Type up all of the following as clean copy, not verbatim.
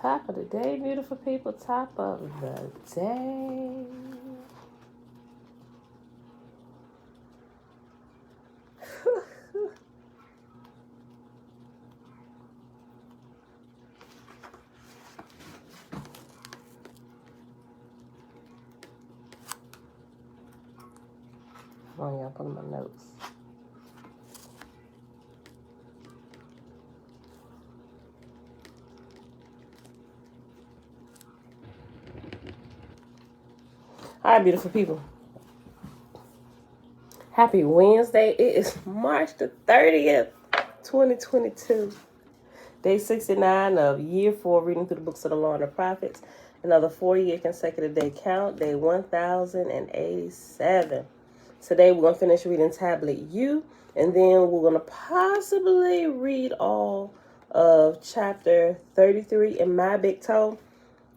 Top of the day, beautiful people. Top of the day. Come on, y'all, put in my notes. All right, beautiful people. Happy Wednesday. It is March the 30th, 2022. Day 69 of year 4, reading through the books of the Law and the Prophets. Another 4-year consecutive day count, day 1087. Today we're going to finish reading Tablet U, and then we're going to possibly read all of chapter 33 in my big toe.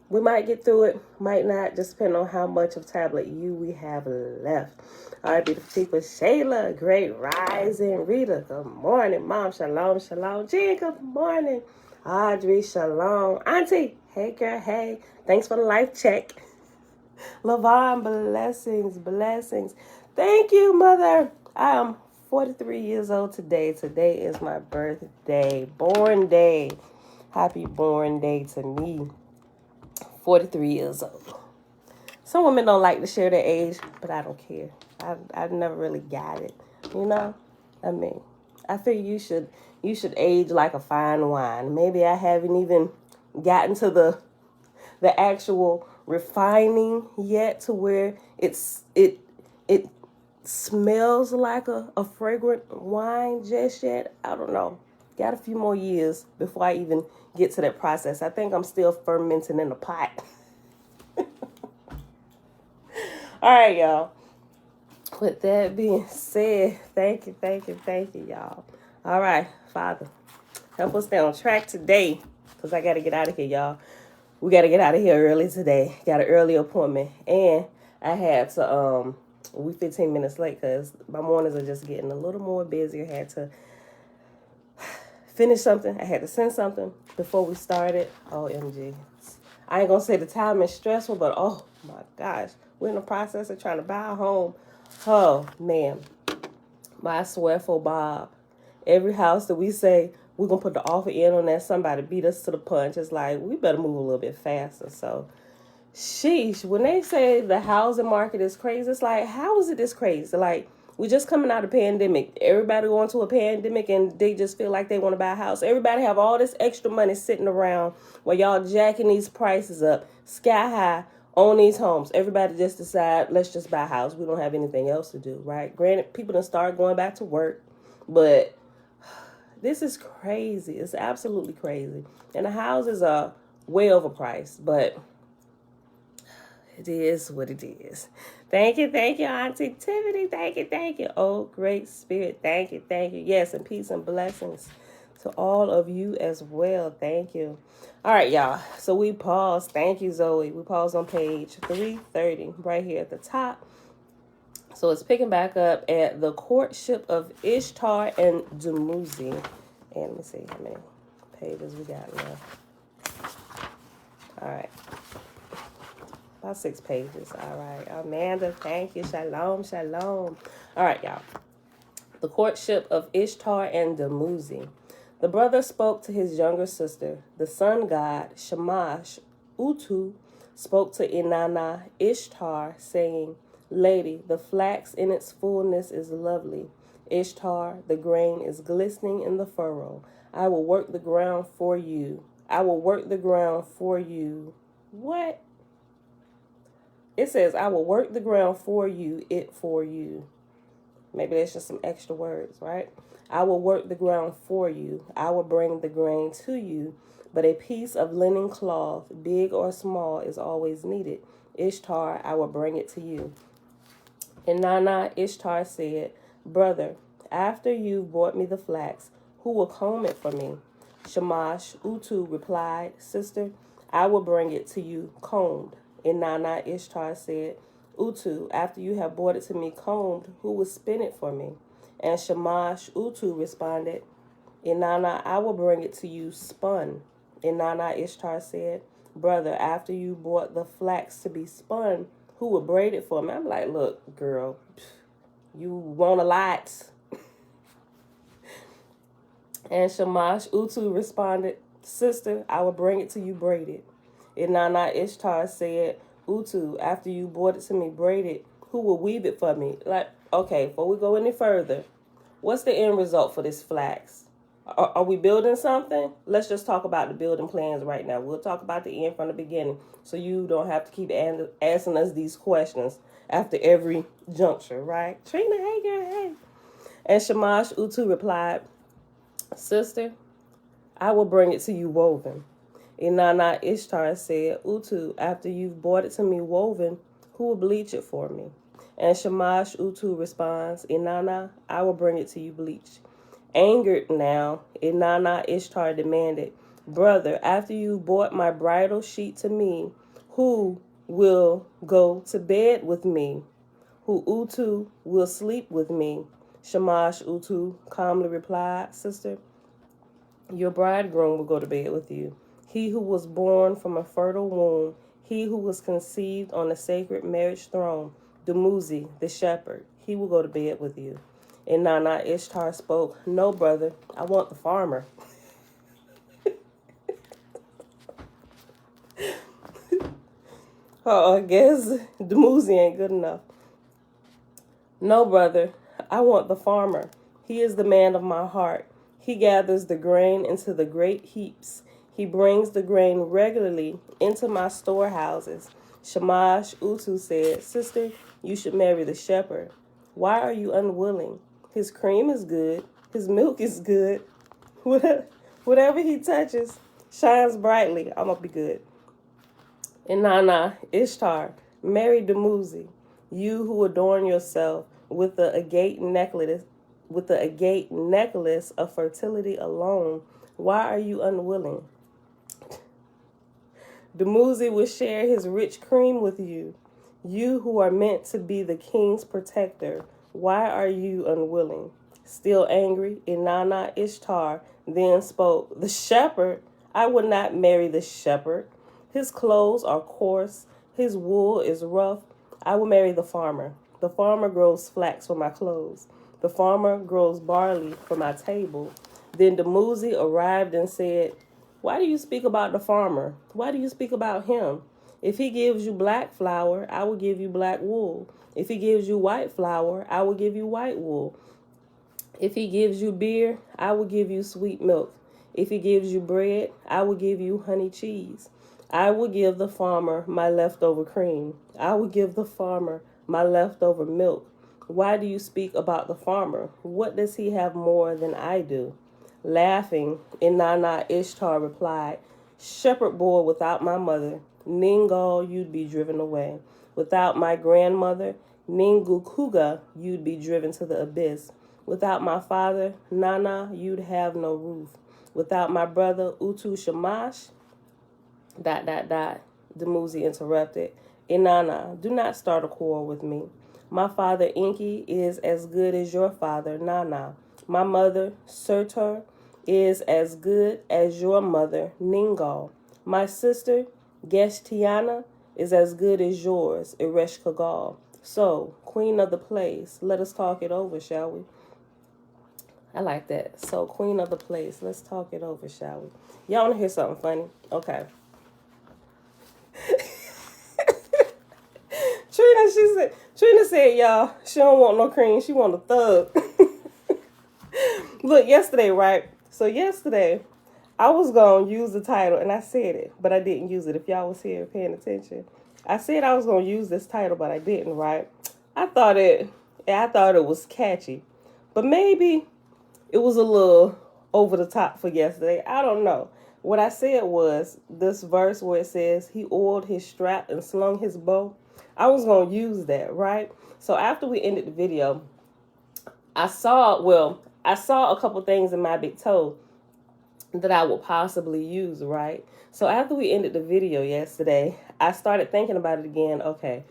We might get through it, might not, just depending on how much of Tablet U we have left. All right, beautiful people. Shayla, great rising. Rita, good morning. Mom, shalom, shalom. Jean, good morning. Audrey, shalom. Auntie, hey, girl, hey. Thanks for the life check. Lavon, blessings, blessings. Thank you, Mother. I am 43 years old today. Today is my birthday, born day. Happy born day to me. 43 years old. Some women don't like to share their age, but I don't care. I've never really got it, you know? I mean, I feel you should age like a fine wine. Maybe I haven't even gotten to the actual refining yet to where it smells like a fragrant wine just yet. I don't know. Got a few more years before I even get to that process. I think I'm still fermenting in the pot. All right, y'all. With that being said, thank you, y'all. All right, Father, help us stay on track today, because I got to get out of here, y'all. We got to get out of here early today. Got an early appointment, and I had to, we 15 minutes late because my mornings are just getting a little more busy. I had to finish something. I had to send something before we started. OMG. I ain't going to say the time is stressful, but oh my gosh. We're in the process of trying to buy a home. Oh, man. I swear for Bob. Every house that we say we're going to put the offer in on that, somebody beat us to the punch. It's like, we better move a little bit faster. So, sheesh. When they say the housing market is crazy, it's like, how is it this crazy? Like, we're just coming out of the pandemic. Everybody going to a pandemic and they just feel like they want to buy a house. Everybody have all this extra money sitting around while y'all jacking these prices up sky high on these homes. Everybody just decide, let's just buy a house. We don't have anything else to do, right? Granted, people done start going back to work, but this is crazy. It's absolutely crazy. And the houses are way overpriced, but it is what it is. Thank you, Auntie Tiffany. Thank you. Oh, great spirit. Thank you. Yes, and peace and blessings to all of you as well. Thank you. All right, y'all. So we paused. Thank you, Zoe. We paused on page 330 right here at the top. So it's picking back up at the courtship of Ishtar and Dumuzi. And let me see how many pages we got left. All right. About 6 pages. All right. Amanda, thank you. Shalom. All right, y'all. The courtship of Ishtar and Dumuzi. The brother spoke to his younger sister. The sun god, Shamash, Utu, spoke to Inanna, Ishtar, saying, Lady, the flax in its fullness is lovely. Ishtar, the grain is glistening in the furrow. I will work the ground for you. What? It says, I will work the ground for you, it for you. Maybe that's just some extra words, right? I will work the ground for you. I will bring the grain to you. But a piece of linen cloth, big or small, is always needed. Ishtar, I will bring it to you. And Nana, Ishtar said, Brother, after you've brought me the flax, who will comb it for me? Shamash, Utu replied, Sister, I will bring it to you combed. And Nana, Ishtar said, Utu, after you have brought it to me combed, who will spin it for me? And Shamash, Utu responded, Inanna, I will bring it to you spun. Inanna Ishtar said, brother, after you bought the flax to be spun, who would braid it for me? I'm like, look, girl, you want a lot. And Shamash Utu responded, sister, I will bring it to you braided. Inanna Ishtar said, Utu, after you brought it to me braided, who will weave it for me? Like, okay, before we go any further, what's the end result for this flax? Are we building something? Let's just talk about the building plans right now. We'll talk about the end from the beginning, so you don't have to keep asking us these questions after every juncture, right? Trina, hey girl, hey. And Shamash Utu replied, sister, I will bring it to you woven. Inanna Ishtar said, Utu, after you've brought it to me woven, who will bleach it for me? And Shamash Utu responds, Inanna, I will bring it to you bleached. Angered now, Inanna Ishtar demanded, brother, after you brought my bridal sheet to me, who will go to bed with me? Who Utu will sleep with me? Shamash Utu calmly replied, sister, your bridegroom will go to bed with you. He who was born from a fertile womb, he who was conceived on the sacred marriage throne, Dumuzi, the shepherd, he will go to bed with you. And Inanna Ishtar spoke, no, brother, I want the farmer. Oh, I guess Dumuzi ain't good enough. No, brother, I want the farmer. He is the man of my heart. He gathers the grain into the great heaps. He brings the grain regularly into my storehouses. Shamash Utu said, sister, you should marry the shepherd. Why are you unwilling? His cream is good. His milk is good. Whatever he touches shines brightly. I'm going to be good. Inanna Ishtar, marry Dumuzi, you who adorn yourself with the agate necklace of fertility alone. Why are you unwilling? Dumuzi will share his rich cream with you. You who are meant to be the king's protector. Why are you unwilling? Still angry, Inanna Ishtar then spoke, the shepherd? I would not marry the shepherd. His clothes are coarse. His wool is rough. I will marry the farmer. The farmer grows flax for my clothes. The farmer grows barley for my table. Then Dumuzi arrived and said, why do you speak about the farmer? Why do you speak about him? If he gives you black flour, I will give you black wool. If he gives you white flour, I will give you white wool. If he gives you beer, I will give you sweet milk. If he gives you bread, I will give you honey cheese. I will give the farmer my leftover cream. I will give the farmer my leftover milk. Why do you speak about the farmer? What does he have more than I do? Laughing, Inanna Ishtar replied, shepherd boy without my mother, Ningal, you'd be driven away. Without my grandmother, Ningukuga, you'd be driven to the abyss. Without my father, Nana, you'd have no roof. Without my brother, Utu Shamash, ... Dumuzi interrupted. Inanna, do not start a quarrel with me. My father, Enki, is as good as your father, Nana. My mother, Surtur, is as good as your mother, Ningal. My sister, Geshtiana, is as good as yours, Ereshkigal. So, queen of the place, let us talk it over, shall we? I like that. So, queen of the place, let's talk it over, shall we? Y'all want to hear something funny? Okay. Trina said, y'all, she don't want no cream. She want a thug. Look, yesterday, right? So yesterday, I was going to use the title, and I said it, but I didn't use it. If y'all was here paying attention, I said I was going to use this title, but I didn't, right? I thought it was catchy, but maybe it was a little over the top for yesterday. I don't know. What I said was this verse where it says, he oiled his strap and slung his bow. I was going to use that, right? So after we ended the video, I saw a couple things in my big toe that I would possibly use, right? So after we ended the video yesterday, I started thinking about it again. Okay,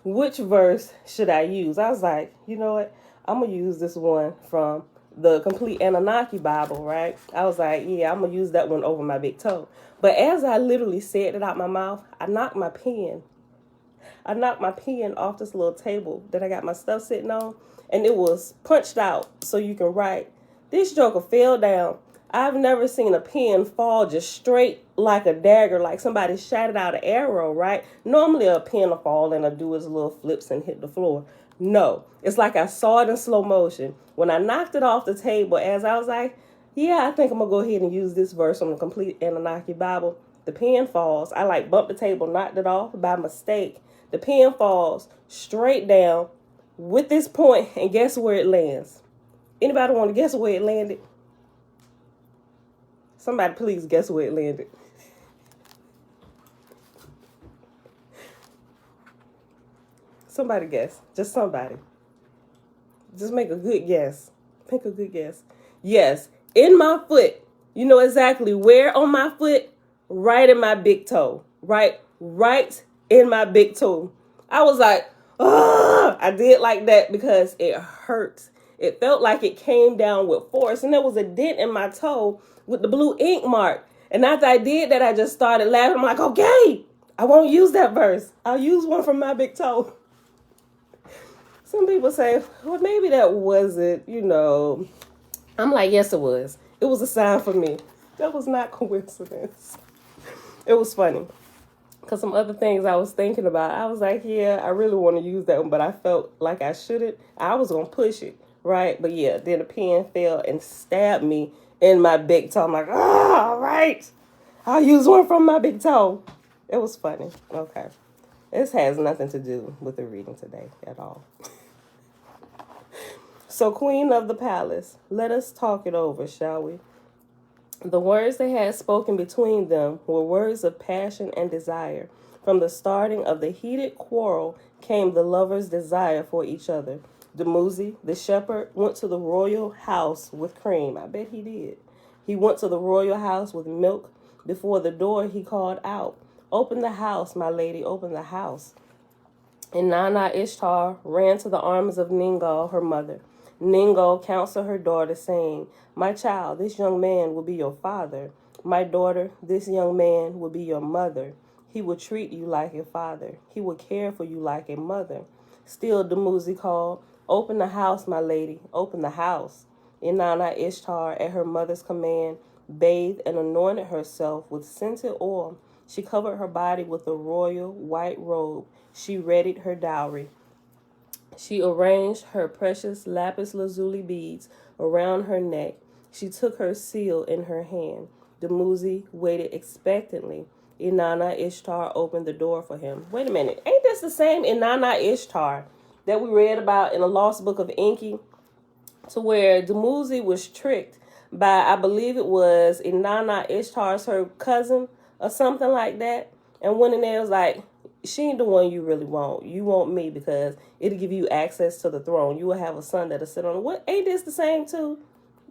which verse should I use? I was like, you know what? I'm going to use this one from the complete Annunaki Bible, right? I was like, yeah, I'm going to use that one over my big toe. But as I literally said it out my mouth, I knocked my pen off this little table that I got my stuff sitting on, and it was punched out so you can write. This joker fell down. I've never seen a pen fall just straight like a dagger, like somebody shot it out an arrow, right? Normally a pen will fall and it'll do its little flips and hit the floor. No, it's like I saw it in slow motion. When I knocked it off the table, as I was like, yeah, I think I'm going to go ahead and use this verse on the complete Annunaki Bible. The pen falls. I like bumped the table, knocked it off by mistake. The pen falls straight down with this point, and guess where it lands? Anybody want to guess where it landed? Somebody please guess where it landed. Somebody guess. Just somebody. Just make a good guess. Make a good guess. Yes, in my foot. You know exactly where on my foot? Right in my big toe. Right in my big toe. I was like, oh, I did like that because it hurts. It felt like it came down with force, and there was a dent in my toe with the blue ink mark. And after I did that, I just started laughing. I'm like, okay, I won't use that verse. I'll use one from my big toe. Some people say, well, maybe that wasn't, I'm like, yes, it was. It was a sign for me. That was not coincidence. It was funny. Because some other things I was thinking about, I was like, yeah, I really want to use that one, but I felt like I shouldn't. I was going to push it, right? But yeah, then the pen fell and stabbed me in my big toe. I'm like, all right, I'll use one from my big toe. It was funny. Okay. This has nothing to do with the reading today at all. So, Queen of the Palace, let us talk it over, shall we? The words they had spoken between them were words of passion and desire. From the starting of the heated quarrel came the lovers' desire for each other. Dumuzi, the shepherd, went to the royal house with cream. I bet he did. He went to the royal house with milk. Before the door, he called out, "Open the house, my lady, open the house." And Nana Ishtar ran to the arms of Ningal, her mother. Ningal counseled her daughter, saying, "My child, this young man will be your father. My daughter, this young man will be your mother. He will treat you like a father. He will care for you like a mother." Still, Dumuzi called, "Open the house, my lady, open the house." Inanna Ishtar, at her mother's command, bathed and anointed herself with scented oil. She covered her body with a royal white robe. She readied her dowry. She arranged her precious lapis lazuli beads around her neck. She took her seal in her hand. Dumuzi waited expectantly. Inanna Ishtar opened the door for him. Wait a minute. Ain't this the same Inanna Ishtar that we read about in the Lost Book of Enki? To where Dumuzi was tricked by, I believe it was Inanna Ishtar's her cousin or something like that. And went in there was like, she ain't the one you really want. You want me because it'll give you access to the throne. You will have a son that'll sit on it. What, ain't this the same too?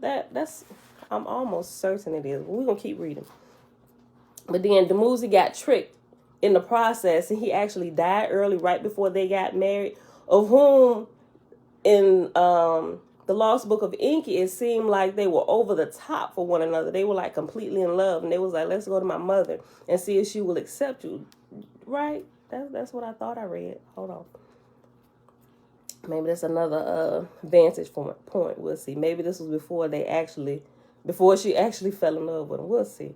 That's I'm almost certain it is. We're gonna keep reading. But then Dumuzi got tricked in the process, and he actually died early, right before they got married. Of whom, in the Lost Book of Enki, it seemed like they were over the top for one another. They were like completely in love, and they was like, "Let's go to my mother and see if she will accept you." Right? That's what I thought I read. Hold on. Maybe that's another vantage point. We'll see. Maybe this was before she actually fell in love with him. We'll see.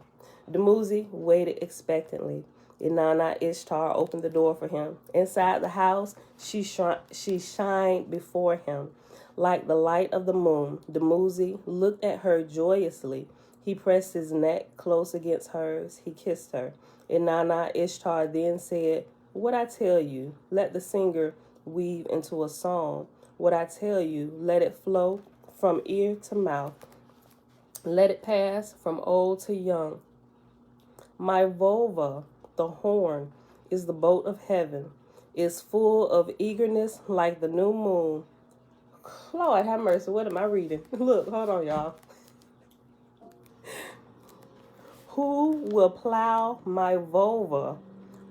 Dumuzi waited expectantly. Inanna Ishtar opened the door for him. Inside the house, she shined before him like the light of the moon. Dumuzi looked at her joyously. He pressed his neck close against hers. He kissed her. Inanna Ishtar then said, "What I tell you, let the singer weave into a song. What I tell you, let it flow from ear to mouth. Let it pass from old to young. My vulva, the horn, is the boat of heaven, is full of eagerness like the new moon." Lord have mercy, what am I reading? Look, hold on, y'all. Who will plow my vulva?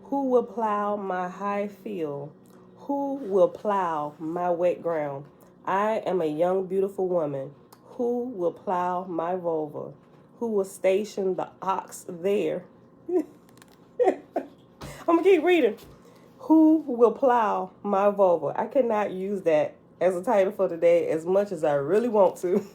Who will plow my high field? Who will plow my wet ground? I am a young, beautiful woman. Who will plow my vulva? Who will station the ox there? I'm going to keep reading. Who will plow my vulva? I cannot use that as a title for today as much as I really want to.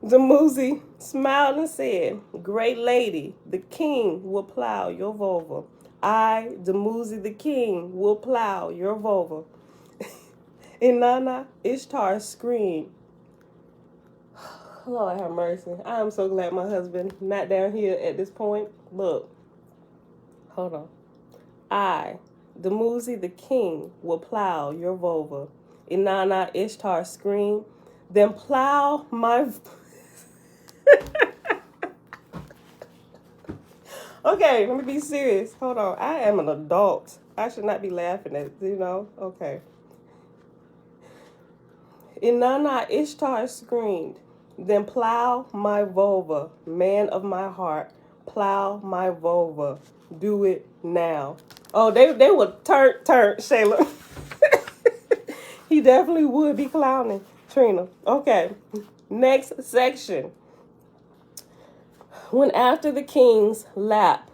Dumuzi smiled and said, Great lady, the king will plow your vulva. I, Dumuzi the king, will plow your vulva. Inanna Ishtar screamed. Lord have mercy. I am so glad my husband not down here at this point. Look. Hold on. I, Dumuzi the king, will plow your vulva. Inanna Ishtar screamed. Then plow my... Okay, let me be serious. Hold on. I am an adult. I should not be laughing at, Okay. Inanna Ishtar screamed, Then plow my vulva, man of my heart. Plow my vulva. Do it now. Oh, they would turn, Shayla. He definitely would be clowning, Trina. Okay, next section. When after the king's lap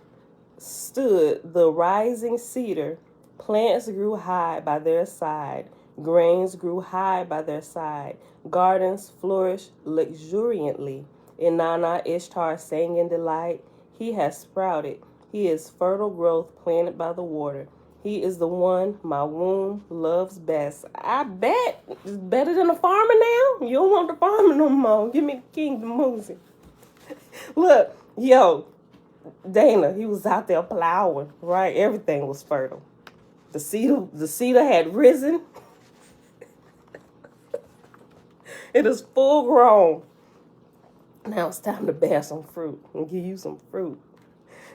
stood the rising cedar, plants grew high by their side, grains grew high by their side, gardens flourished luxuriantly. Inanna Ishtar sang in delight. He has sprouted. He is fertile growth planted by the water. He is the one my womb loves best. I bet it's better than a farmer now. You don't want the farmer no more. Give me the king, the Dumuzi. Look, yo, Dana, he was out there plowing, right? Everything was fertile. The cedar had risen. It is full grown. Now it's time to bear some fruit and give you some fruit.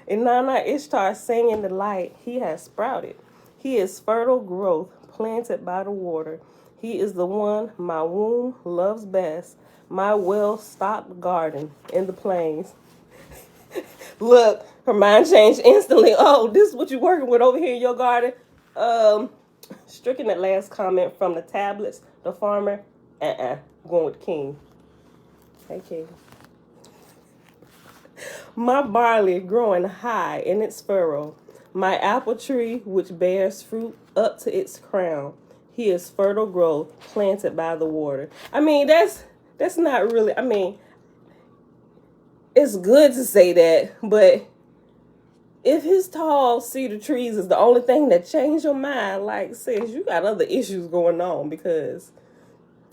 Inanna Ishtar sang in the light. He has sprouted. He is fertile growth planted by the water. He is the one my womb loves best. My well-stocked garden in the plains. Look, her mind changed instantly. Oh, this is what you're working with over here in your garden. Stricken that last comment from the tablets. The farmer, going with King. Hey, King. My barley growing high in its furrow. My apple tree which bears fruit up to its crown. He is fertile growth planted by the water. I mean, that's not really, it's good to say that, but if his tall cedar trees is the only thing that changed your mind, like, sis, you got other issues going on, because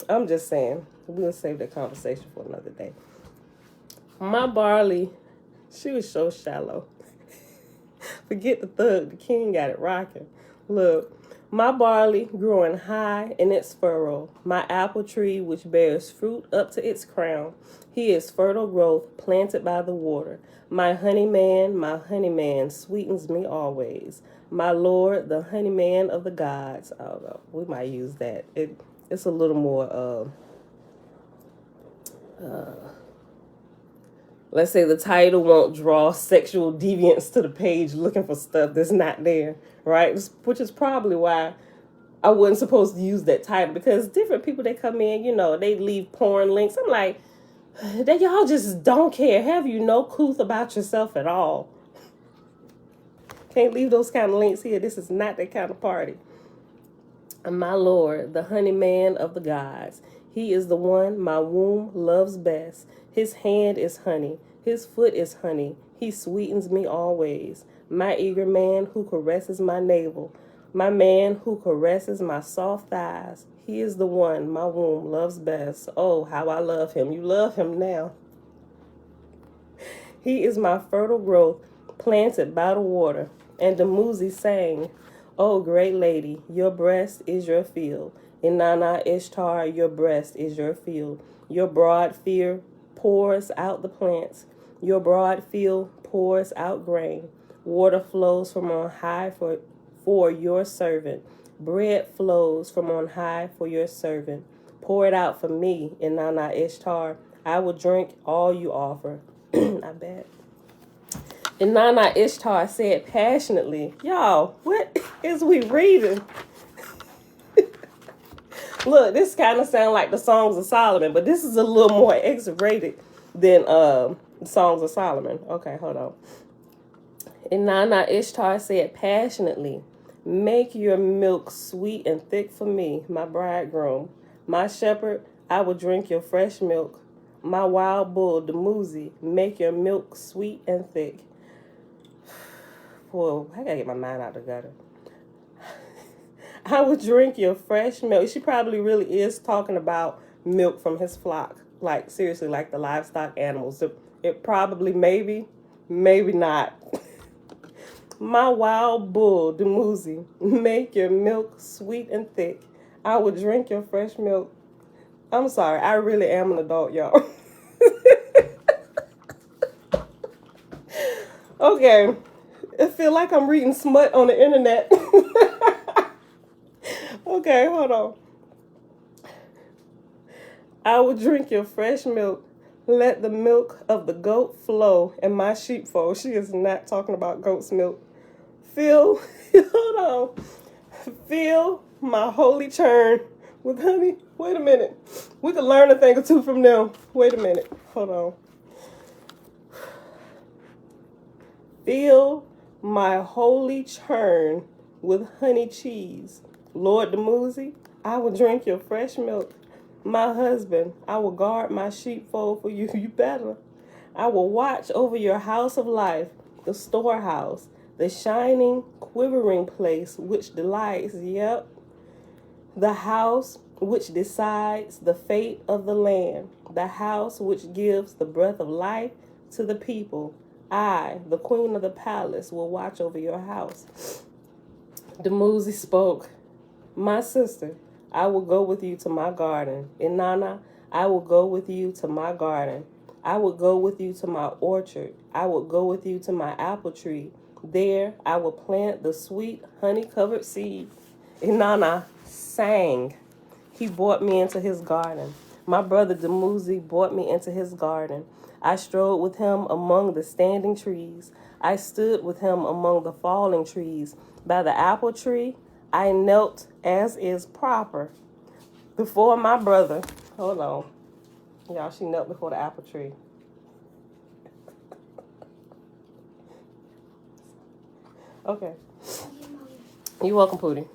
I'm just saying, we'll save that conversation for another day. My barley, she was so shallow. Forget the thug, the king got it rocking. Look. My barley growing high in its furrow, my apple tree which bears fruit up to its crown. He is fertile growth planted by the water. My honey man sweetens me always. My Lord, the honey man of the gods. I don't know, we might use that. It's a little more, let's say the title won't draw sexual deviance to the page looking for stuff that's not there, right? Which is probably why I wasn't supposed to use that title, because different people that come in, they leave porn links. I'm like, that y'all just don't care. Have you no couth about yourself at all? Can't leave those kind of links here. This is not that kind of party. And my Lord, the honey man of the gods. He is the one my womb loves best. His hand is honey. His foot is honey. He sweetens me always. My eager man who caresses my navel. My man who caresses my soft thighs. He is the one my womb loves best. Oh, how I love him. You love him now. He is my fertile growth planted by the water. And Dumuzi sang, Oh, great lady, your breast is your field. Inanna Ishtar, your breast is your field. Your broad field pours out the plants. Your broad field pours out grain. Water flows from on high for your servant. Bread flows from on high for your servant. Pour it out for me, Inanna Ishtar. I will drink all you offer. I bet. Inanna Ishtar said passionately, y'all, what is we reading? Look, this kind of sounds like the Songs of Solomon, but this is a little more X-rated than the Songs of Solomon. Okay, hold on. And Nana Ishtar said passionately, make your milk sweet and thick for me, my bridegroom. My shepherd, I will drink your fresh milk. My wild bull, Dumuzi, make your milk sweet and thick. Whoa, I gotta get my mind out of the gutter. I will drink your fresh milk. She probably really is talking about milk from his flock. Like, seriously, like the livestock animals. It probably, maybe not. My wild bull, Dumuzi, make your milk sweet and thick. I will drink your fresh milk. I'm sorry, I really am an adult, y'all. Okay, I feel like I'm reading smut on the internet. Okay, hold on. I will drink your fresh milk. Let the milk of the goat flow in my sheepfold. She is not talking about goat's milk. Hold on. Fill my holy churn with honey. Wait a minute. We could learn a thing or two from them. Wait a minute. Hold on. Fill my holy churn with honey cheese. Lord Dumuzi, I will drink your fresh milk. My husband, I will guard my sheepfold for you. You better. I will watch over your house of life, the storehouse, the shining, quivering place which delights, yep, the house which decides the fate of the land, the house which gives the breath of life to the people. I, the queen of the palace, will watch over your house. Dumuzi spoke, my sister, I will go with you to my garden. Inanna, I will go with you to my garden. I will go with you to my orchard. I will go with you to my apple tree. There I will plant the sweet honey-covered seed. Inanna sang. He brought me into his garden. My brother Dumuzi brought me into his garden. I strode with him among the standing trees. I stood with him among the falling trees. By the apple tree, I knelt as is proper before my brother. Hold on. Y'all, she knelt before the apple tree. Okay. You're welcome, Pootie.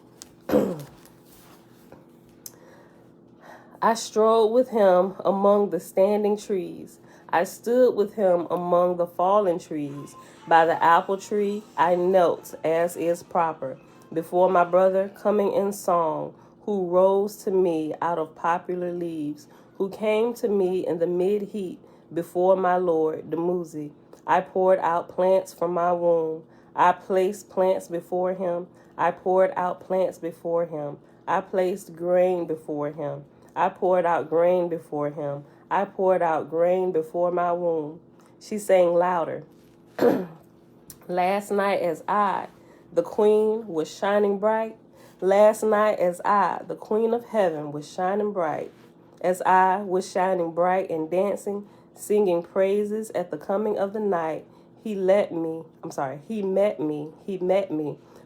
I strode with him among the standing trees. I stood with him among the fallen trees. By the apple tree, I knelt as is proper before my brother coming in song, who rose to me out of popular leaves, who came to me in the mid-heat before my lord, Dumuzi. I poured out plants from my womb. I placed plants before him. I poured out plants before him. I placed grain before him. I poured out grain before him. I poured out grain before my womb. She sang louder. Last night as I, the queen, was shining bright. Last night as I, the queen of heaven, was shining bright. As I was shining bright and dancing, singing praises at the coming of the night, he met me.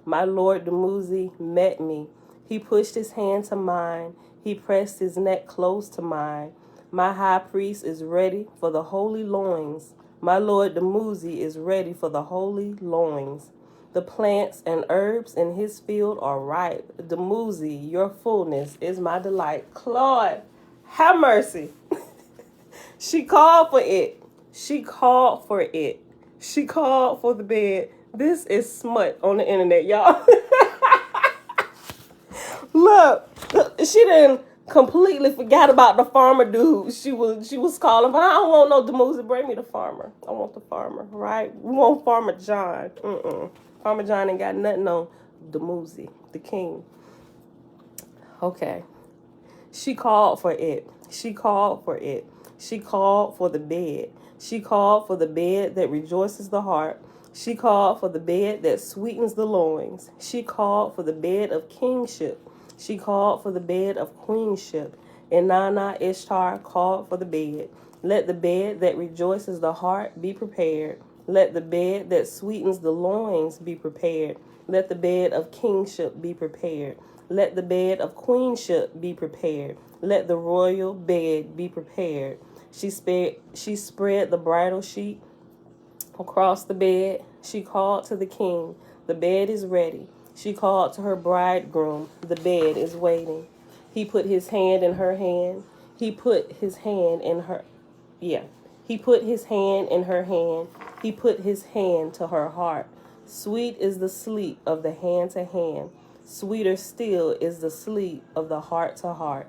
My Lord Dumuzi met me. He pushed his hand to mine. He pressed his neck close to mine. My high priest is ready for the holy loins. My Lord Dumuzi is ready for the holy loins. The plants and herbs in his field are ripe. Dumuzi, your fullness is my delight. Claude, have mercy. She called for it. She called for it. She called for the bed. This is smut on the internet, y'all. Look, she didn't completely forgot about the farmer dude. She was calling, but I don't want no Dumuzi. Bring me the farmer. I want the farmer, right? We want Farmer John. Farmer John ain't got nothing on Dumuzi, the king. Okay. She called for it. She called for it. She called for the bed. She called for the bed that rejoices the heart. She called for the bed that sweetens the loins. She called for the bed of kingship. She called for the bed of queenship. And Nana Ishtar called for the bed. Let the bed that rejoices the heart be prepared. Let the bed that sweetens the loins be prepared. Let the bed of kingship be prepared. Let the bed of queenship be prepared. Let the royal bed be prepared. She spread the bridal sheet across the bed. She called to the king. The bed is ready. She called to her bridegroom. The bed is waiting. He put his hand in her hand. He put his hand in her. Yeah. He put his hand in her hand. He put his hand to her heart. Sweet is the sleep of the hand to hand. Sweeter still is the sleep of the heart to heart.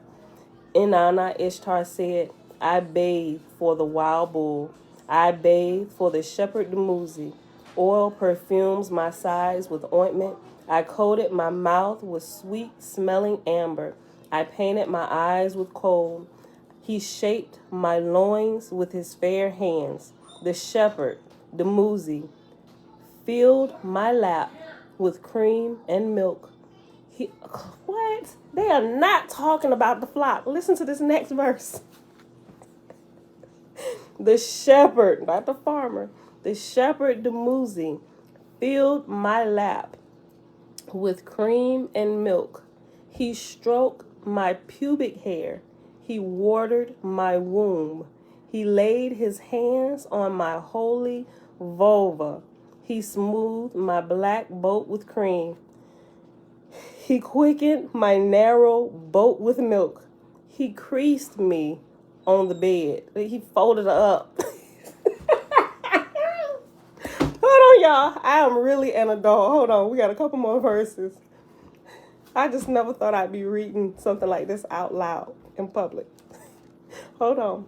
Inanna Ishtar said, I bathe for the wild bull. I bathe for the shepherd Dumuzi. Oil perfumes my sides with ointment. I coated my mouth with sweet-smelling amber. I painted my eyes with kohl. He shaped my loins with his fair hands. The shepherd, Dumuzi, filled my lap with cream and milk. What? They are not talking about the flock. Listen to this next verse. The shepherd, not the farmer, the shepherd Dumuzi filled my lap with cream and milk. He stroked my pubic hair. He watered my womb. He laid his hands on my holy vulva. He smoothed my black boat with cream. He quickened my narrow boat with milk. He creased me on the bed. He folded her up. Hold on, y'all. I am really an adult. Hold on. We got a couple more verses. I just never thought I'd be reading something like this out loud in public. Hold on.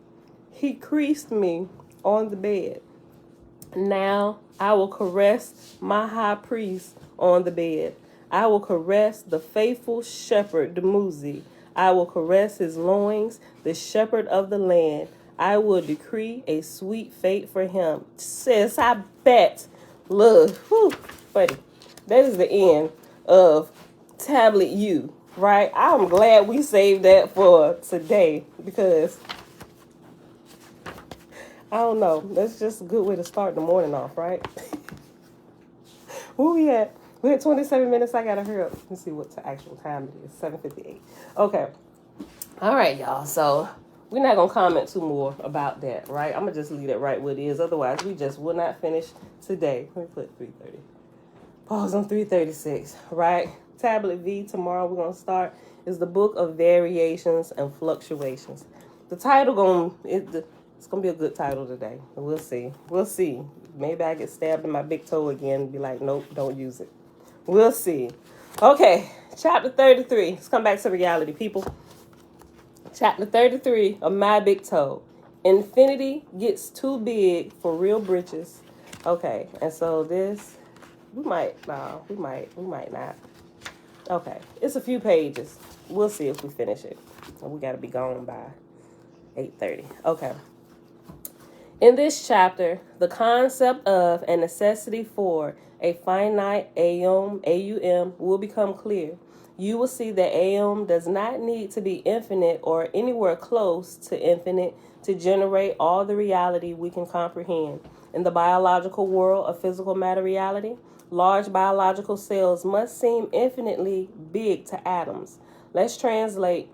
He creased me on the bed. Now I will caress my high priest on the bed. I will caress the faithful shepherd Dumuzi. I will caress his loins, the shepherd of the land. I will decree a sweet fate for him. Sis, I bet. Look, whew, buddy. That is the end of Tablet U, right? I'm glad we saved that for today because I don't know. That's just a good way to start the morning off, right? Where we at? We're at 27 minutes. I gotta hurry up. Let's see what the actual time it is. 7:58. Okay. All right, y'all. So we're not gonna comment too more about that, right? I'm gonna just leave it right where it is. Otherwise, we just will not finish today. Let me put 3:30. Pause on 3:36, right? Tablet V. Tomorrow we're gonna start is the Book of Variations and Fluctuations. The title it's gonna be a good title today. We'll see. We'll see. Maybe I get stabbed in my big toe again and be like, nope, don't use it. We'll see. Okay, chapter 33. Let's come back to reality, people. Chapter 33 of My Big Toe. Infinity gets too big for real britches. Okay, and so this, we might not. Okay, it's a few pages. We'll see if we finish it. We got to be gone by 8:30. Okay. In this chapter, the concept of and necessity for a finite AUM will become clear. You will see that AUM does not need to be infinite or anywhere close to infinite to generate all the reality we can comprehend. In the biological world of physical matter reality, large biological cells must seem infinitely big to atoms. Let's translate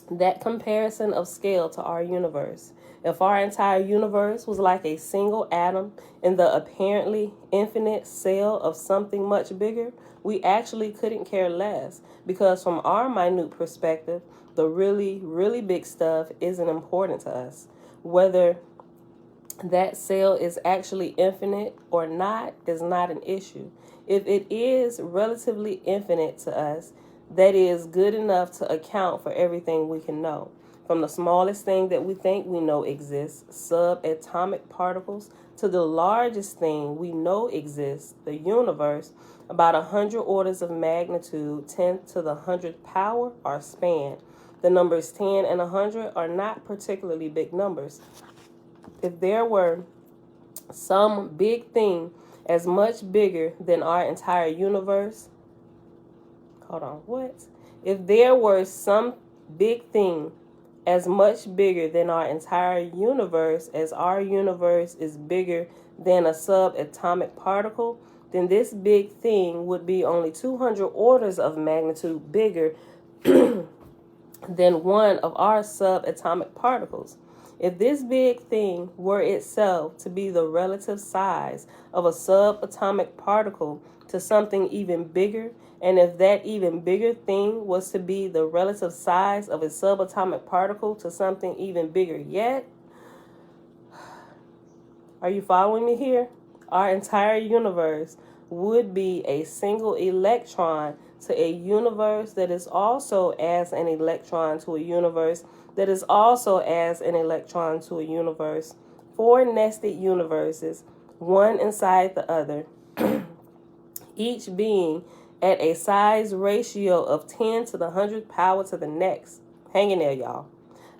that comparison of scale to our universe. If our entire universe was like a single atom in the apparently infinite cell of something much bigger, we actually couldn't care less, because from our minute perspective, the really, really big stuff isn't important to us. Whether that cell is actually infinite or not is not an issue. If it is relatively infinite to us, that is good enough to account for everything we can know. From the smallest thing that we think we know exists, subatomic particles, to the largest thing we know exists, the universe, about 100 orders of magnitude, 10 to the 100th power, are spanned. The numbers 10 and 100 are not particularly big numbers. If there were some big thing as much bigger than our entire universe, If there were some big thing as much bigger than our entire universe as our universe is bigger than a subatomic particle, then this big thing would be only 200 orders of magnitude bigger than one of our subatomic particles. If this big thing were itself to be the relative size of a subatomic particle to something even bigger, and if that even bigger thing was to be the relative size of a subatomic particle to something even bigger yet, are you following me here? Our entire universe would be a single electron to a universe that is also as an electron to a universe that is also as an electron to a universe. 4 nested universes, one inside the other, each being at a size ratio of 10 to the 100th power to the next. Hang in there, y'all.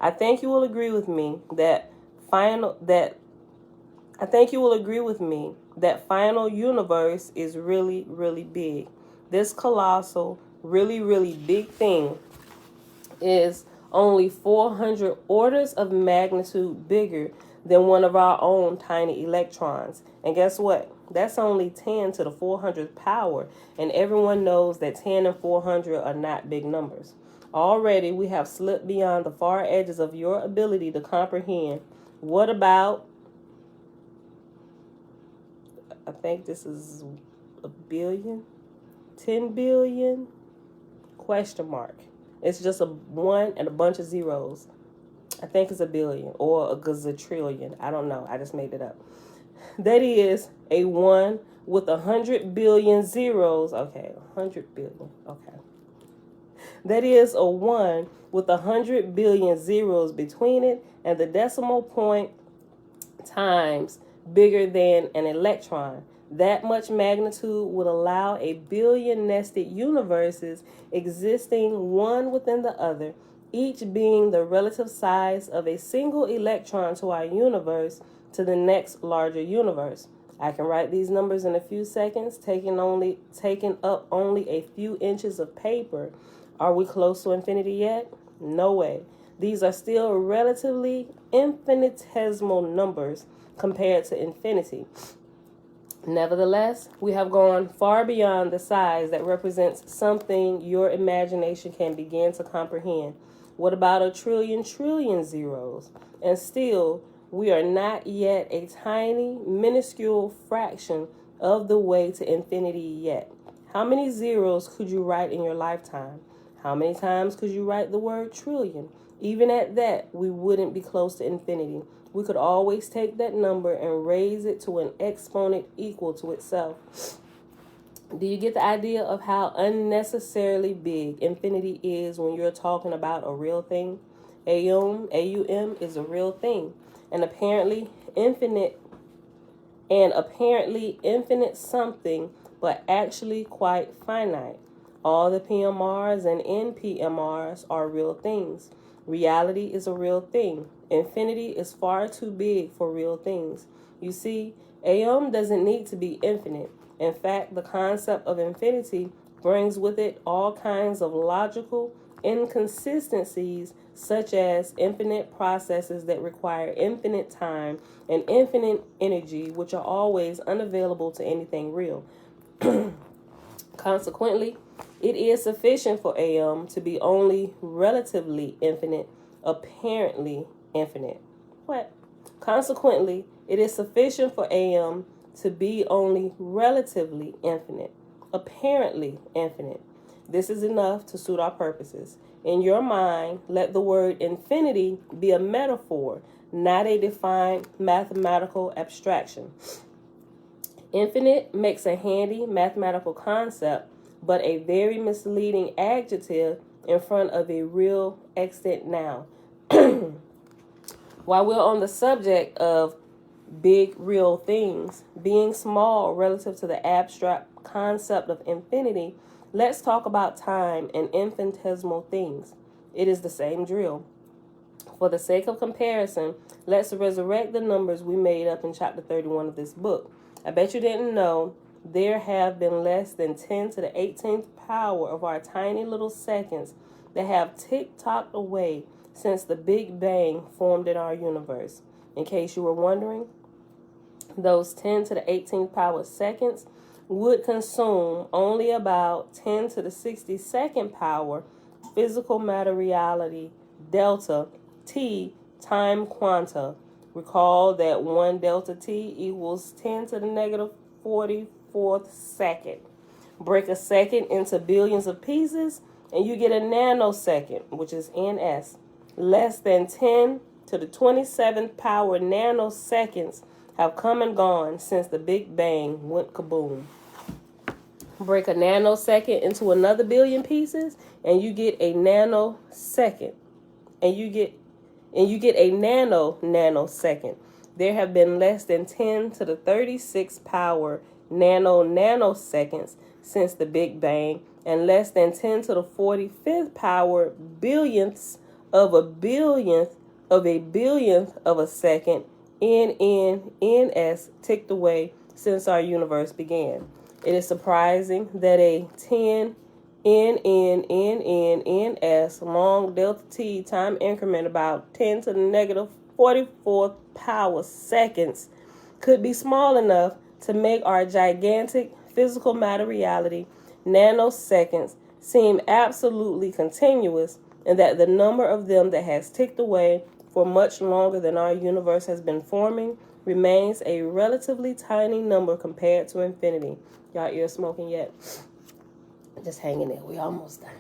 I think you will agree with me that final universe is really, really big. This colossal, really, really big thing is only 400 orders of magnitude bigger than one of our own tiny electrons. And guess what? That's only 10 to the 400th power. And everyone knows that 10 and 400 are not big numbers. Already, we have slipped beyond the far edges of your ability to comprehend. What about, I think this is a billion, 10 billion, question mark. It's just a 1 and a bunch of zeros. I think it's a billion or a gazillion. I don't know. I just made it up. That is a 1 with 100 billion zeros. Okay, 100 billion. Okay. That is a 1 with 100 billion zeros between it and the decimal point times bigger than an electron. That much magnitude would allow a billion nested universes existing one within the other, each being the relative size of a single electron to our universe to the next larger universe. I can write these numbers in a few seconds, taking up only a few inches of paper. Are we close to infinity yet? No way. These are still relatively infinitesimal numbers compared to infinity. Nevertheless, we have gone far beyond the size that represents something your imagination can begin to comprehend. What about a trillion zeros? And still, we are not yet a tiny, minuscule fraction of the way to infinity yet. How many zeros could you write in your lifetime? How many times could you write the word trillion? Even at that, we wouldn't be close to infinity. We could always take that number and raise it to an exponent equal to itself. Do you get the idea of how unnecessarily big infinity is when you're talking about a real thing? AUM is a real thing. And apparently infinite something, but actually quite finite. All the PMRs and NPMRs are real things. Reality is a real thing. Infinity is far too big for real things. You see, AUM doesn't need to be infinite. In fact, the concept of infinity brings with it all kinds of logical inconsistencies, such as infinite processes that require infinite time and infinite energy, which are always unavailable to anything real. Consequently, it is sufficient for AM to be only relatively infinite, apparently infinite. What? Consequently, it is sufficient for AM to be only relatively infinite, apparently infinite. This is enough to suit our purposes. In your mind, let the word infinity be a metaphor, not a defined mathematical abstraction. Infinite makes a handy mathematical concept, but a very misleading adjective in front of a real extant noun. While we're on the subject of big real things, being small relative to the abstract concept of infinity, let's talk about time and infinitesimal things. It is the same drill. For the sake of comparison, let's resurrect the numbers we made up in chapter 31 of this book. I bet you didn't know there have been less than 10 to the 18th power of our tiny little seconds that have tick-tocked away since the Big Bang formed in our universe. In case you were wondering, those 10 to the 18th power seconds would consume only about 10 to the 62nd power physical matter reality delta t time quanta. Recall that 1 delta t equals 10 to the negative 44th second. Break a second into billions of pieces, and you get a nanosecond, which is ns. Less than 10 to the 27th power nanoseconds have come and gone since the Big Bang went kaboom. Break a nanosecond into another billion pieces, and you get a nanosecond. And you get a nanosecond. There have been less than 10 to the 36th power nanoseconds since the Big Bang, and less than 10 to the 45th power billionths of a billionth of a second ns ticked away since our universe began. It is surprising that a 10 ns long delta t time increment about 10 to the negative 44th power seconds could be small enough to make our gigantic physical matter reality nanoseconds seem absolutely continuous, and that the number of them that has ticked away for much longer than our universe has been forming remains a relatively tiny number compared to infinity. Y'all ear smoking yet? Just hanging there. We almost done.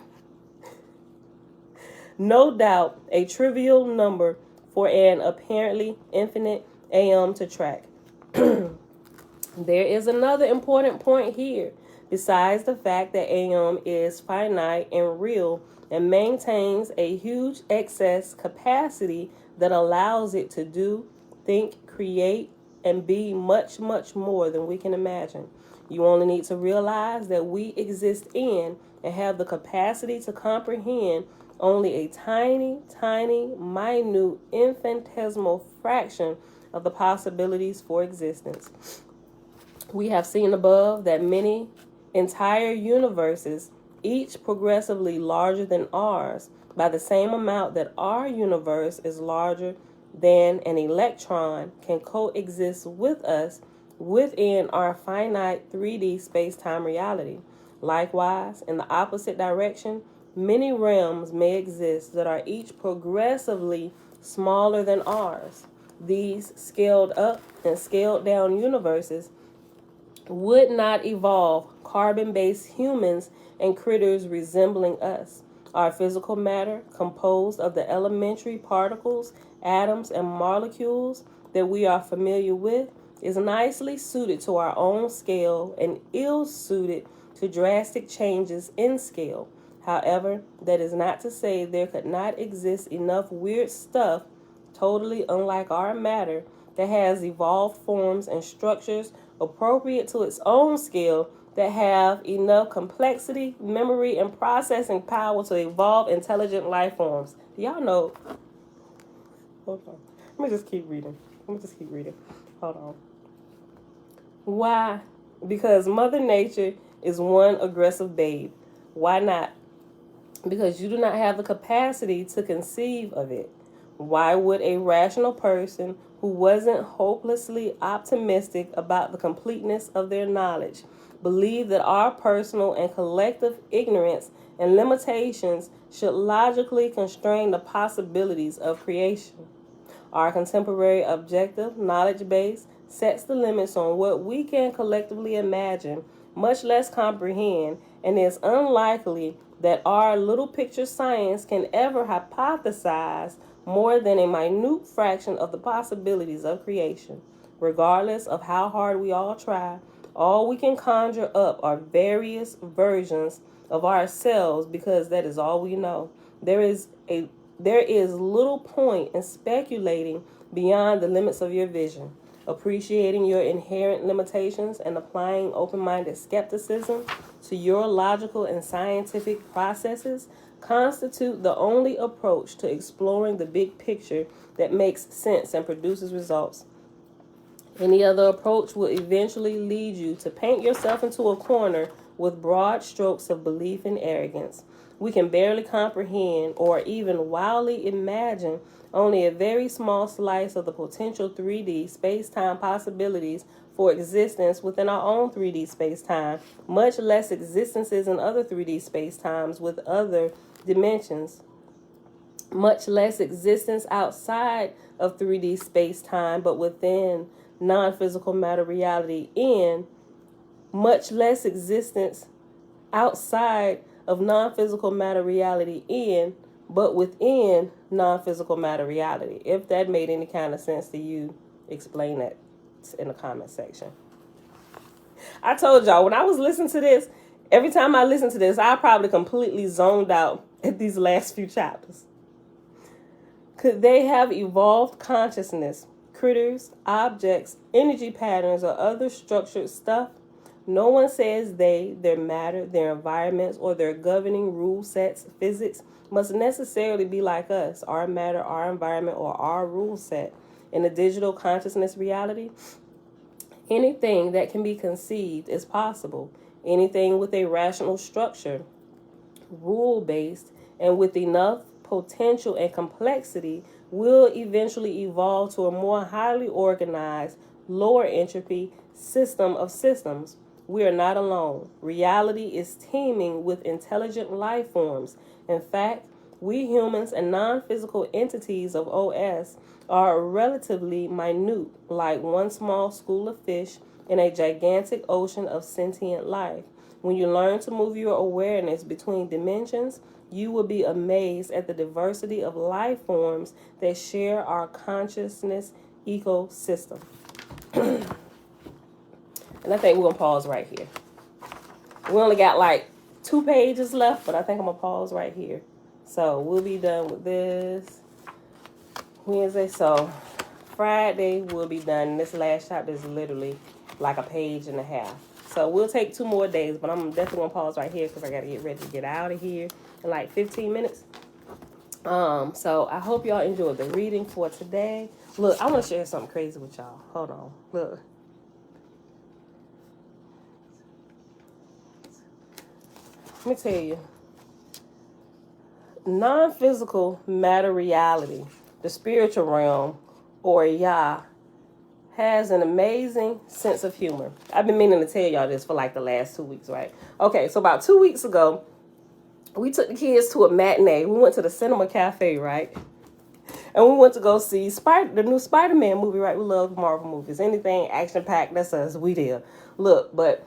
No doubt a trivial number for an apparently infinite AM to track. There is another important point here. Besides the fact that AM is finite and real and maintains a huge excess capacity that allows it to do, think, create, and be much, much more than we can imagine. You only need to realize that we exist in and have the capacity to comprehend only a tiny, minute, infinitesimal fraction of the possibilities for existence. We have seen above that many entire universes, each progressively larger than ours, by the same amount that our universe is larger than an electron, can coexist with us within our finite 3D space-time reality. Likewise, in the opposite direction, many realms may exist that are each progressively smaller than ours. These scaled up and scaled down universes would not evolve carbon-based humans and critters resembling us. Our physical matter, composed of the elementary particles, atoms, and molecules that we are familiar with, is nicely suited to our own scale and ill-suited to drastic changes in scale. However, that is not to say there could not exist enough weird stuff, totally unlike our matter, that has evolved forms and structures appropriate to its own scale, that have enough complexity, memory, and processing power to evolve intelligent life forms. Do y'all know? Hold on. Let me just keep reading. Hold on. Why? Because Mother Nature is one aggressive babe. Why not? Because you do not have the capacity to conceive of it. Why would a rational person who wasn't hopelessly optimistic about the completeness of their knowledge believe that our personal and collective ignorance and limitations should logically constrain the possibilities of creation? Our contemporary objective knowledge base sets the limits on what we can collectively imagine, much less comprehend, and it's unlikely that our little picture science can ever hypothesize more than a minute fraction of the possibilities of creation. Regardless of how hard we all try, all we can conjure up are various versions of ourselves because that is all we know. There is little point in speculating beyond the limits of your vision. Appreciating your inherent limitations and applying open-minded skepticism to your logical and scientific processes constitute the only approach to exploring the big picture that makes sense and produces results. Any other approach will eventually lead you to paint yourself into a corner with broad strokes of belief and arrogance. we can barely comprehend or even wildly imagine only a very small slice of the potential 3D space-time possibilities for existence within our own 3D space-time, much less existences in other 3D space-times with other dimensions, much less existence outside of 3D space-time but within non-physical matter reality, and much less existence outside of non-physical matter reality in but within non-physical matter reality. If that made any kind of sense to you, explain that in the comment section. I told y'all, when I was listening to this, every time I listen to this, I probably completely zoned out at these last few chapters. Could they have evolved consciousness, critters, objects, energy patterns, or other structured stuff? No one says they, their matter, their environments, or their governing rule sets, physics, must necessarily be like us, our matter, our environment, or our rule set. In a digital consciousness reality, anything that can be conceived is possible. Anything with a rational structure, rule-based, and with enough potential and complexity will eventually evolve to a more highly organized, lower entropy system of systems. We are not alone. Reality is teeming with intelligent life forms. In fact, we humans and non-physical entities of OS are relatively minute, like one small school of fish in a gigantic ocean of sentient life. When you learn to move your awareness between dimensions, you will be amazed at the diversity of life forms that share our consciousness ecosystem. And I think we're going to pause right here. We only got like 2 pages left, but I think I'm going to pause right here. So we'll be done with this Wednesday. So Friday we'll be done. This last chapter is literally like a page and a half. So we'll take 2 more days, but I'm definitely going to pause right here because I got to get ready to get out of here in like 15 minutes. So I hope y'all enjoyed the reading for today. Look, I want to share something crazy with y'all. Hold on. Look. Let me tell you, non-physical matter reality, the spiritual realm, or Yah, has an amazing sense of humor. I've been meaning to tell y'all this for like the last 2 weeks, right? Okay, so about 2 weeks ago, we took the kids to a matinee. We went to the Cinema Cafe, right? And we went to go see the new Spider-Man movie, right? We love Marvel movies. Anything action-packed, that's us. We did. Look, but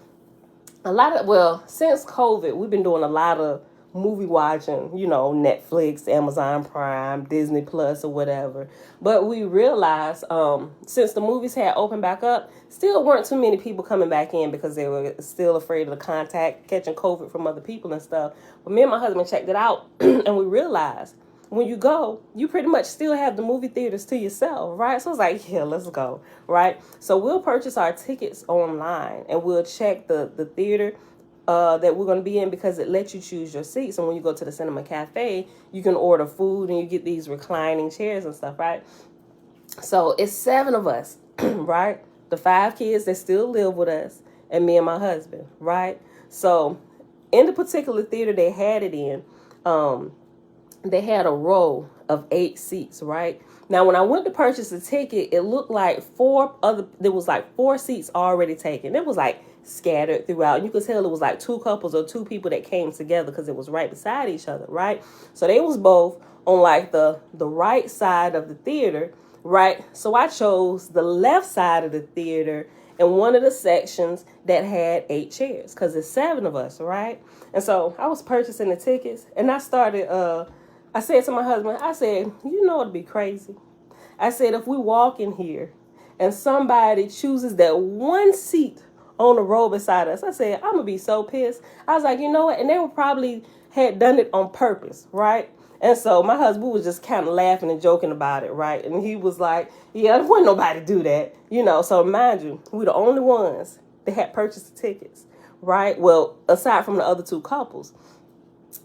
since COVID, we've been doing a lot of movie watching, Netflix, Amazon Prime, Disney Plus, or whatever. But we realized since the movies had opened back up, still weren't too many people coming back in because they were still afraid of the contact, catching COVID from other people and stuff. But me and my husband checked it out, and we realized when you go, you pretty much still have the movie theaters to yourself, right? So I was like, yeah, let's go, right? So we'll purchase our tickets online, and we'll check the theater that we're going to be in because it lets you choose your seats. And when you go to the Cinema Cafe, you can order food, and you get these reclining chairs and stuff, right? So it's 7 of us, right? The 5 kids that still live with us, and me and my husband, right? So in the particular theater they had it in, they had a row of 8 seats, right? Now, when I went to purchase the ticket, it looked like there was like 4 seats already taken. It was like scattered throughout. You could tell it was like 2 couples or 2 people that came together because it was right beside each other, right? So they was both on like the right side of the theater, right? So I chose the left side of the theater in one of the sections that had 8 chairs because there's 7 of us, right? And so I was purchasing the tickets, and I started, I said to my husband, I said, you know it'd be crazy. I said, if we walk in here and somebody chooses that one seat on the row beside us, I said, I'm going to be so pissed. I was like, you know what? And they were probably had done it on purpose, right? And so my husband was just kind of laughing and joking about it, right? And he was like, yeah, there wasn't nobody do that, So mind you, we the only ones that had purchased the tickets, right? Well, aside from the other 2 couples.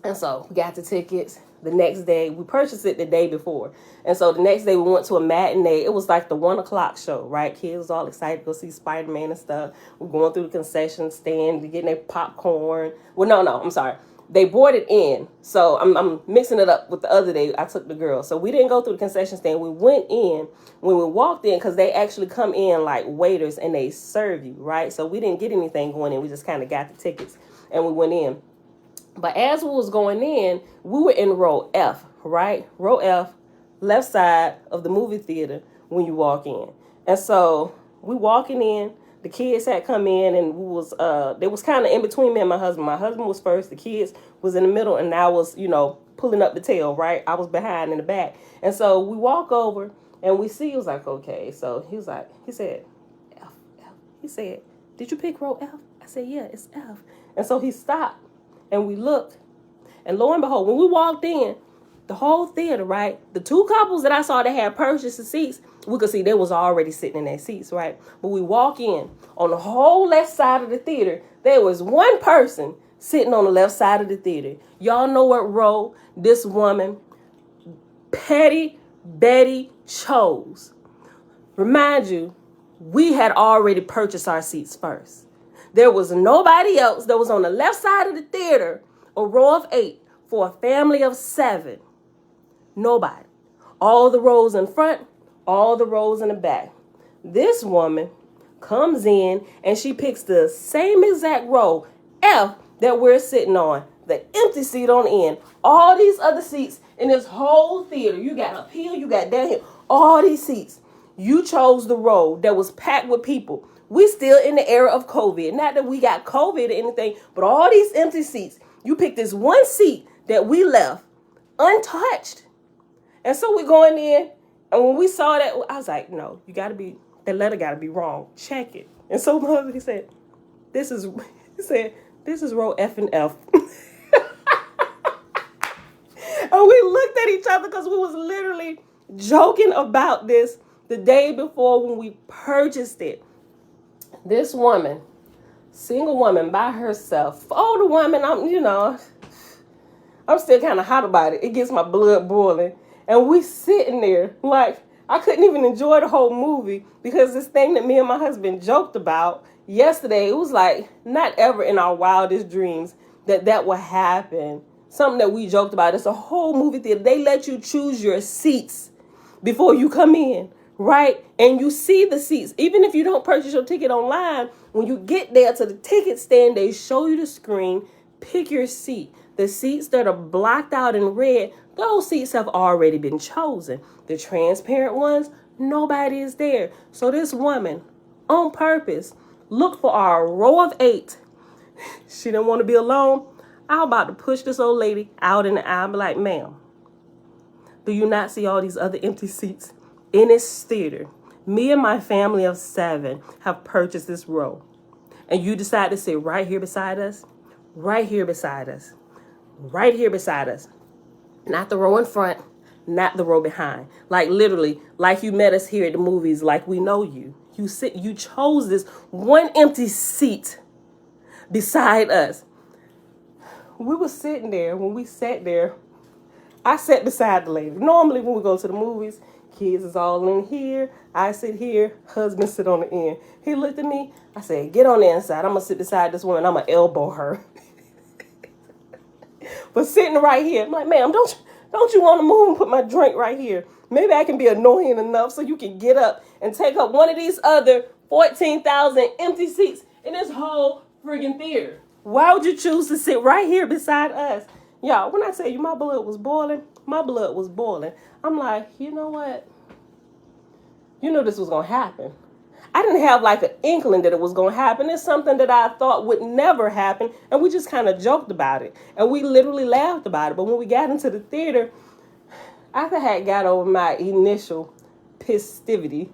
And so we got the tickets. The next day, we purchased it the day before. And so the next day we went to a matinee. It was like the 1 o'clock show, right? Kids was all excited to go see Spider-Man and stuff. We're going through the concession stand, getting their popcorn. Well, no, I'm sorry. they brought it in. So I'm mixing it up with the other day I took the girl. So we didn't go through the concession stand. We went in. When we walked in, because they actually come in like waiters and they serve you, right? So we didn't get anything going in. We just kind of got the tickets and we went in. But as we was going in, we were in row F, right? Row F, left side of the movie theater when you walk in. And so we walking in. The kids had come in and we was they was kind of in between me and my husband. My husband was first, the kids was in the middle, and I was, pulling up the tail, right? I was behind in the back. And so we walk over and we see, he was like, okay. So he said, F. He said, did you pick row F? I said, yeah, it's F. And so he stopped and we looked, and lo and behold, when we walked in, the whole theater, right? The two couples that I saw that had purchased the seats, we could see they was already sitting in their seats, right? But we walk in, on the whole left side of the theater, there was one person sitting on the left side of the theater. Y'all know what row this woman, Petty Betty, chose. Remind you, we had already purchased our seats first. There was nobody else that was on the left side of the theater, a row of 8 for a family of 7. Nobody. All the rows in front, all the rows in the back. This woman comes in and she picks the same exact row, F, that we're sitting on. The empty seat on the end. All these other seats in this whole theater. You got up here, you got down here. All these seats. You chose the row that was packed with people. We still in the era of COVID. Not that we got COVID or anything, but all these empty seats. You picked this one seat that we left untouched. And so we're going in, and when we saw that, I was like, no, that letter got to be wrong. Check it. And so my husband, he said, this is row F and F. And we looked at each other because we was literally joking about this the day before when we purchased it. This woman, single woman by herself, older woman, I'm still kind of hot about it. It gets my blood boiling. And we sitting there like I couldn't even enjoy the whole movie because this thing that me and my husband joked about yesterday, it was like not ever in our wildest dreams that would happen. Something that we joked about. It's a whole movie theater. They let you choose your seats before you come in, right? And you see the seats. Even if you don't purchase your ticket online, when you get there to the ticket stand, they show you the screen. Pick your seat. The seats that are blocked out in red, those seats have already been chosen. The transparent ones, nobody is there. So this woman, on purpose, looked for our row of 8. She didn't want to be alone. I'm about to push this old lady out in the aisle and be like, ma'am, do you not see all these other empty seats in this theater? Me and my family of 7 have purchased this row. And you decide to sit right here beside us, right here beside us, right here beside us. Not the row in front, not the row behind. Like literally, like you met us here at the movies, like we know you. You chose this one empty seat beside us. We were sitting there. When we sat there, I sat beside the lady. Normally when we go to the movies, kids is all in here. I sit here, husband sit on the end. He looked at me. I said, get on the inside. I'm going to sit beside this woman. I'm going to elbow her. But sitting right here, I'm like, ma'am, don't you want to move and put my drink right here? Maybe I can be annoying enough so you can get up and take up one of these other 14,000 empty seats in this whole friggin' theater. Why would you choose to sit right here beside us? Y'all, when I tell you my blood was boiling, my blood was boiling. I'm like, you know what? You knew this was going to happen. I didn't have like an inkling that it was going to happen. It's something that I thought would never happen. And we just kind of joked about it. And we literally laughed about it. But when we got into the theater, I had got over my initial festivity.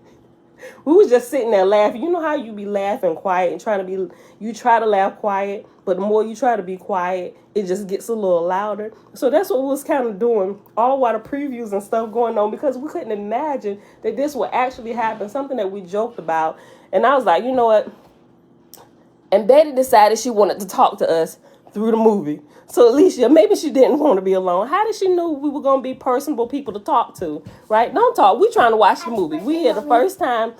We was just sitting there laughing. You know how you be laughing quiet and you try to laugh quiet, but the more you try to be quiet, it just gets a little louder. So that's what we was kind of doing all while the previews and stuff going on, because we couldn't imagine that this would actually happen, something that we joked about. And I was like, you know what? And Betty decided she wanted to talk to us through the movie. So Alicia, maybe she didn't want to be alone. How did she know we were going to be personable people to talk to, right? Don't talk. We trying to watch the movie. We here the first time.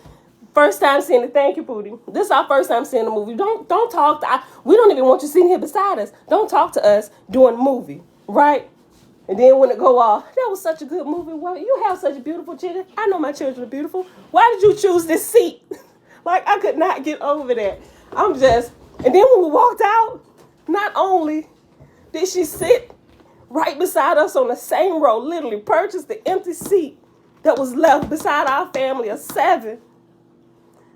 First time seeing it. Thank you, Pootie. This is our first time seeing the movie. Don't talk to. We don't even want you sitting here beside us. Don't talk to us during the movie, right? And then when it go off, that was such a good movie. Well, you have such beautiful children. I know my children are beautiful. Why did you choose this seat? Like, I could not get over that. And then when we walked out, not only did she sit right beside us on the same row, literally purchased the empty seat that was left beside our family of 7,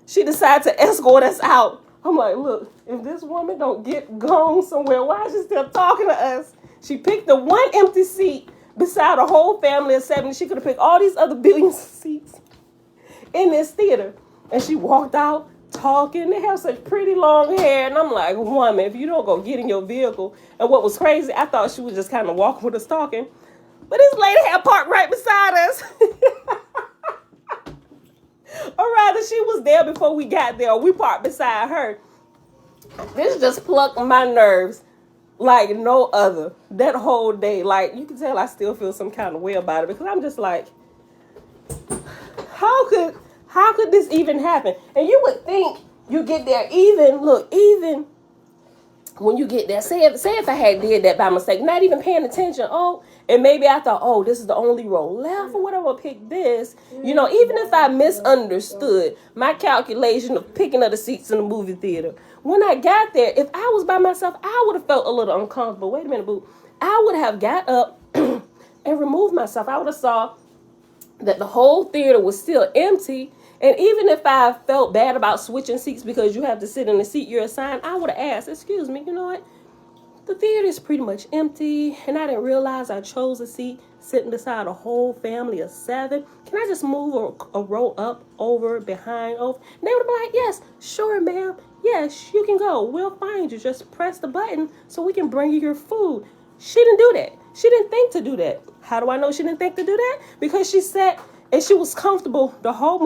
she decided to escort us out. I'm like, look, if this woman don't get gone somewhere, why is she still talking to us? She picked the one empty seat beside a whole family of 7. She could have picked all these other billions of seats in this theater. And she walked out talking. They have such pretty long hair. And I'm like, woman, if you don't go get in your vehicle. And what was crazy, I thought she was just kind of walking with us talking. But this lady had parked right beside us. Or rather, she was there before we got there. We parked beside her. This just plucked my nerves like no other that whole day. Like, you can tell I still feel some kind of way about it, because I'm just like, how could this even happen? And you would think you get there, even when you get there, say if I had did that by mistake, not even paying attention, and maybe I thought, this is the only row left or whatever, pick this. You know, even if I misunderstood my calculation of picking up the seats in the movie theater, when I got there, if I was by myself, I would have felt a little uncomfortable. Wait a minute, boo. I would have got up and removed myself. I would have saw that the whole theater was still empty. And even if I felt bad about switching seats because you have to sit in the seat you're assigned, I would have asked, excuse me, you know what? The theater is pretty much empty, and I didn't realize I chose a seat sitting beside a whole family of 7. Can I just move a row up, over, behind, over? And they would be like, yes, sure, ma'am. Yes, you can go. We'll find you. Just press the button so we can bring you your food. She didn't do that. She didn't think to do that. How do I know she didn't think to do that? Because she sat and she was comfortable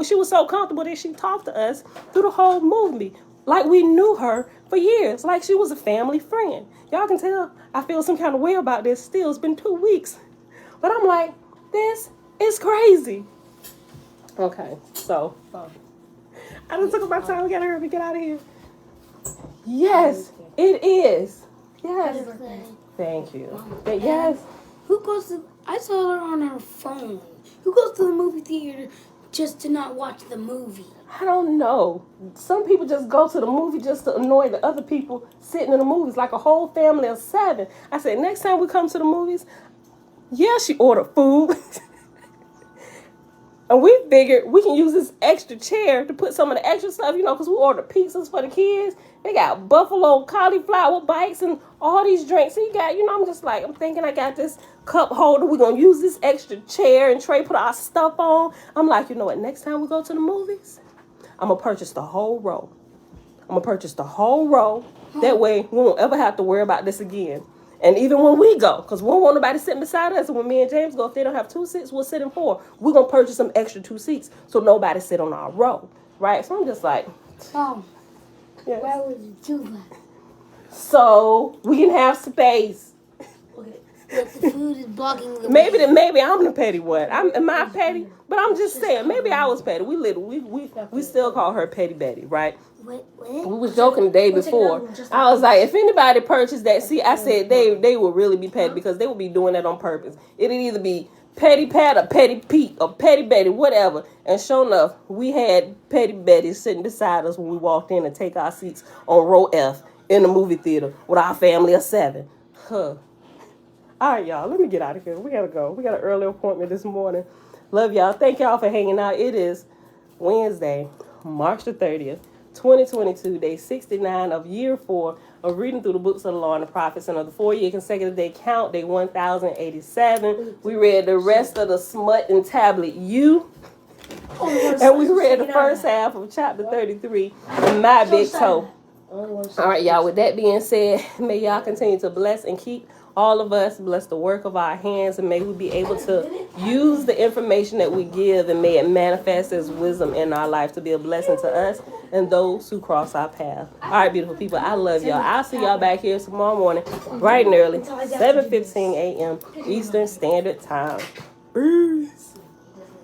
she was so comfortable that she talked to us through the whole movie. Like we knew her for years. Like she was a family friend. Y'all can tell I feel some kind of way about this still. It's been 2 weeks. But I'm like, this is crazy. Okay, so I done took my time. We gotta hurry up and get out of here. Yes, it is. Yes. Thank you. Yes. I saw her on her phone. Who goes to the movie theater just to not watch the movie? I don't know. Some people just go to the movie just to annoy the other people sitting in the movies, like a whole family of 7. I said, next time we come to the movies, she ordered food. And we figured we can use this extra chair to put some of the extra stuff, because we ordered pizzas for the kids. They got buffalo cauliflower bites and all these drinks. So you got, I'm thinking I got this cup holder. We're going to use this extra chair and tray, put our stuff on. I'm like, you know what? Next time we go to the movies, I'm going to purchase the whole row. That way we won't ever have to worry about this again. And even when we go, because we don't want nobody sitting beside us, and when me and James go, if they don't have 2 seats, we'll sit in 4. We're going to purchase some extra 2 seats so nobody sit on our row, right? So I'm just like... Yes. Why would you do that? So we can have space. Okay. But the food is blocking the Maybe I'm the petty one. Am I petty? But I'm just saying, maybe I was petty. We still call her Petty Betty, right? What? We was joking the day before. I was like, if anybody purchased that, I said they would really be petty because they would be doing that on purpose. It'd either be Petty Pat or Petty Pete or Petty Betty, whatever. And sure enough, we had Petty Betty sitting beside us when we walked in and take our seats on row F in the movie theater with our family of 7. All right, y'all, let me get out of here. We gotta go. We got an early appointment this morning. Love y'all. Thank y'all for hanging out. It is Wednesday, March the 30th. 2022, day 69 of year 4 of reading through the books of the law and the prophets, and of the 4-year consecutive day count, day 1087. We read the rest of the smut and tablet U, and we read the first half of chapter 33 in my big toe. All right, y'all, with that being said, may y'all continue to bless and keep all of us, bless the work of our hands, and may we be able to use the information that we give, and may it manifest as wisdom in our life to be a blessing to us and those who cross our path. All right, beautiful people, I love y'all. I'll see y'all back here tomorrow morning, bright and early, 7:15 a.m. Eastern Standard Time. Peace.